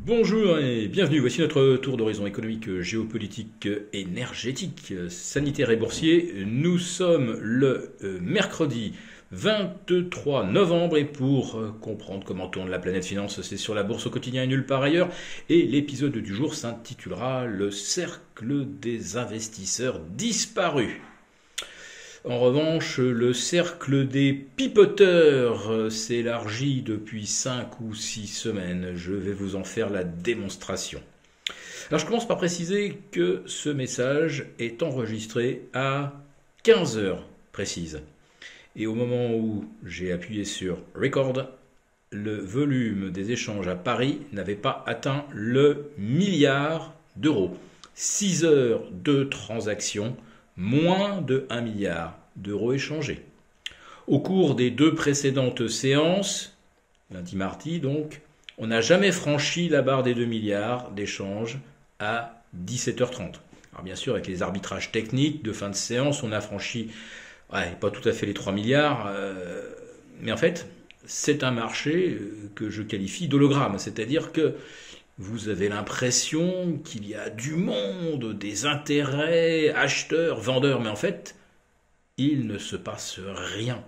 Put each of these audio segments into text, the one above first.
Bonjour et bienvenue, voici notre tour d'horizon économique, géopolitique, énergétique, sanitaire et boursier. Nous sommes le mercredi 23 novembre et pour comprendre comment tourne la planète finance, c'est sur la bourse au quotidien et nulle part ailleurs. Et l'épisode du jour s'intitulera Le cercle des investisseurs disparus. En revanche, le cercle des pipoteurs s'élargit depuis 5 ou 6 semaines. Je vais vous en faire la démonstration. Alors je commence par préciser que ce message est enregistré à 15 heures précises. Et au moment où j'ai appuyé sur Record, le volume des échanges à Paris n'avait pas atteint le milliard d'euros. 6 heures de transactions, moins de 1 milliard d'euros échangés. Au cours des 2 précédentes séances, lundi-mardi donc, on n'a jamais franchi la barre des 2 milliards d'échanges à 17h30. Alors bien sûr, avec les arbitrages techniques de fin de séance, on a franchi pas tout à fait les 3 milliards, mais en fait, c'est un marché que je qualifie d'hologramme, c'est-à-dire que vous avez l'impression qu'il y a du monde, des intérêts, acheteurs, vendeurs, mais en fait, il ne se passe rien.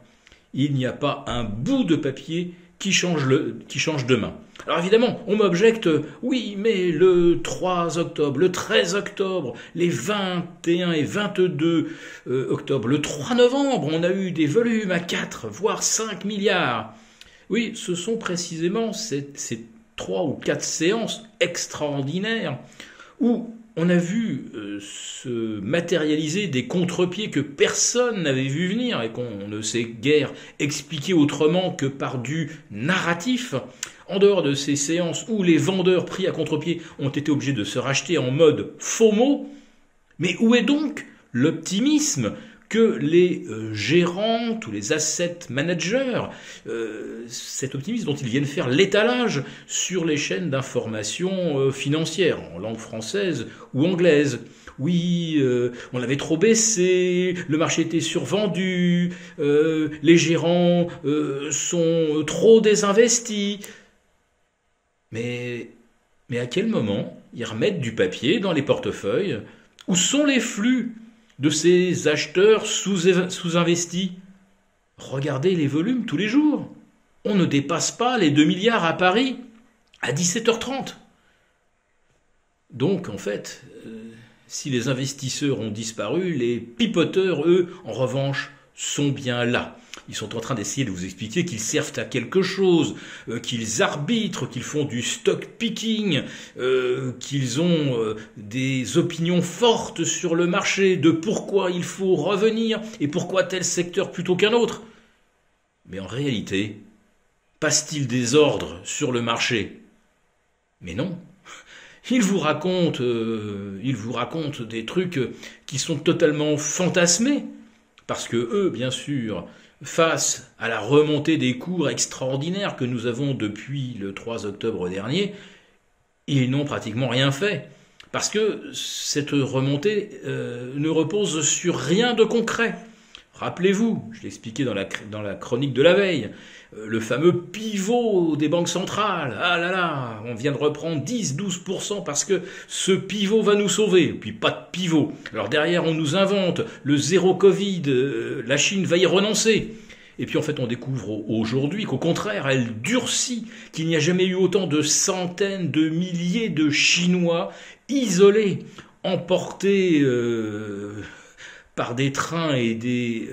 Il n'y a pas un bout de papier qui change de main. Alors évidemment, on m'objecte, oui, mais le 3 octobre, le 13 octobre, les 21 et 22 octobre, le 3 novembre, on a eu des volumes à 4, voire 5 milliards. Oui, ce sont précisément ces 3 ou 4 séances extraordinaires où on a vu se matérialiser des contre-pieds que personne n'avait vu venir et qu'on ne sait guère expliquer autrement que par du narratif. En dehors de ces séances où les vendeurs pris à contre-pied ont été obligés de se racheter en mode FOMO, mais où est donc l'optimisme que les gérants, tous les asset managers, cet optimisme dont ils viennent faire l'étalage sur les chaînes d'information financière, en langue française ou anglaise. Oui, on l'avait trop baissé, le marché était survendu, les gérants sont trop désinvestis. Mais à quel moment ils remettent du papier dans les portefeuilles? Où sont les flux de ces acheteurs sous-investis? Regardez les volumes tous les jours. On ne dépasse pas les 2 milliards à Paris à 17h30. Donc en fait, si les investisseurs ont disparu, les pipoteurs, eux, en revanche, sont bien là. Ils sont en train d'essayer de vous expliquer qu'ils servent à quelque chose, qu'ils arbitrent, qu'ils font du stock picking, qu'ils ont des opinions fortes sur le marché de pourquoi il faut revenir et pourquoi tel secteur plutôt qu'un autre. Mais en réalité, passe-t-il des ordres sur le marché? Mais non. Ils vous racontent des trucs qui sont totalement fantasmés. Parce que eux, bien sûr, face à la remontée des cours extraordinaires que nous avons depuis le 3 octobre dernier, ils n'ont pratiquement rien fait. Parce que cette remontée ne repose sur rien de concret. Rappelez-vous, je l'ai expliqué dans la chronique de la veille, le fameux pivot des banques centrales. Ah là là, on vient de reprendre 10-12% parce que ce pivot va nous sauver. Et puis pas de pivot. Alors derrière, on nous invente le zéro Covid, la Chine va y renoncer. Et puis en fait, on découvre aujourd'hui qu'au contraire, elle durcit, qu'il n'y a jamais eu autant de centaines de milliers de Chinois isolés, emportés par des trains et des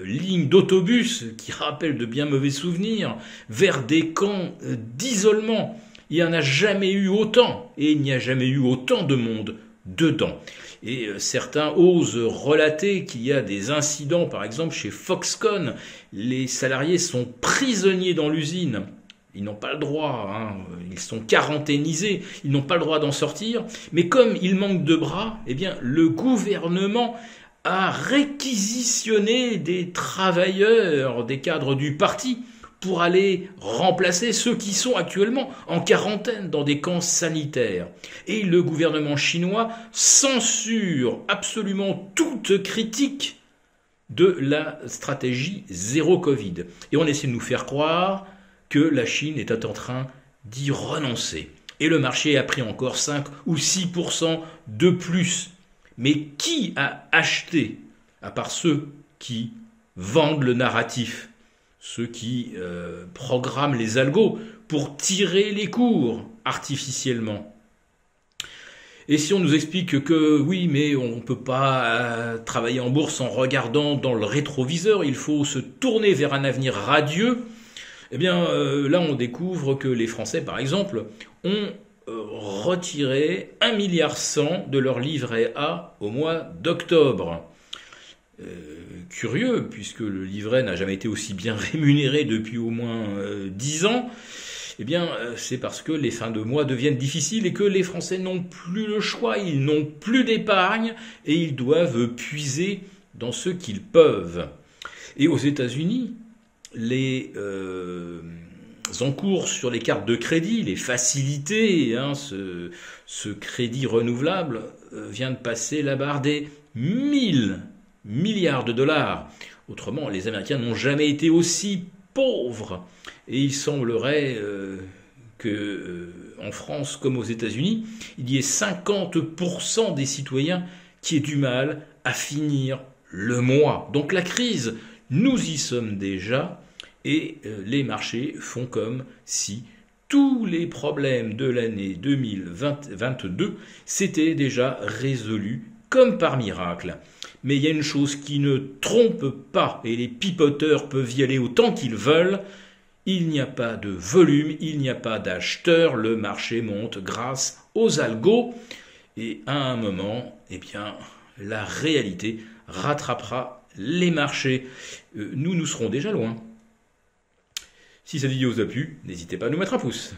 lignes d'autobus qui rappellent de bien mauvais souvenirs, vers des camps d'isolement. Il n'y en a jamais eu autant, et il n'y a jamais eu autant de monde dedans. Et certains osent relater qu'il y a des incidents, par exemple chez Foxconn, les salariés sont prisonniers dans l'usine. Ils n'ont pas le droit, ils sont quarantainisés, ils n'ont pas le droit d'en sortir. Mais comme il manque de bras, eh bien, le gouvernement a réquisitionné des travailleurs, des cadres du parti, pour aller remplacer ceux qui sont actuellement en quarantaine dans des camps sanitaires. Et le gouvernement chinois censure absolument toute critique de la stratégie zéro Covid. Et on essaie de nous faire croire que la Chine était en train d'y renoncer. Et le marché a pris encore 5 ou 6% de plus. Mais qui a acheté, à part ceux qui vendent le narratif, ceux qui programment les algos pour tirer les cours artificiellement? Et si on nous explique que oui, mais on ne peut pas travailler en bourse en regardant dans le rétroviseur, il faut se tourner vers un avenir radieux, eh bien là on découvre que les Français, par exemple, ont retiré 1,1 milliard de leur livret A au mois d'octobre. Curieux, puisque le livret n'a jamais été aussi bien rémunéré depuis au moins 10 ans. Eh bien, c'est parce que les fins de mois deviennent difficiles et que les Français n'ont plus le choix, ils n'ont plus d'épargne et ils doivent puiser dans ce qu'ils peuvent. Et aux États-Unis, les encours sur les cartes de crédit, les facilités, ce crédit renouvelable vient de passer la barre des 1 000 milliards de dollars. Autrement, les Américains n'ont jamais été aussi pauvres. Et il semblerait qu'en France comme aux États-Unis, il y ait 50% des citoyens qui aient du mal à finir le mois. Donc la crise, nous y sommes déjà et les marchés font comme si tous les problèmes de l'année 2022 s'étaient déjà résolus comme par miracle. Mais il y a une chose qui ne trompe pas, et les pipoteurs peuvent y aller autant qu'ils veulent, il n'y a pas de volume, il n'y a pas d'acheteurs, le marché monte grâce aux algos, et à un moment, eh bien, la réalité rattrapera les marchés. Nous serons déjà loin. Si cette vidéo vous a plu, n'hésitez pas à nous mettre un pouce.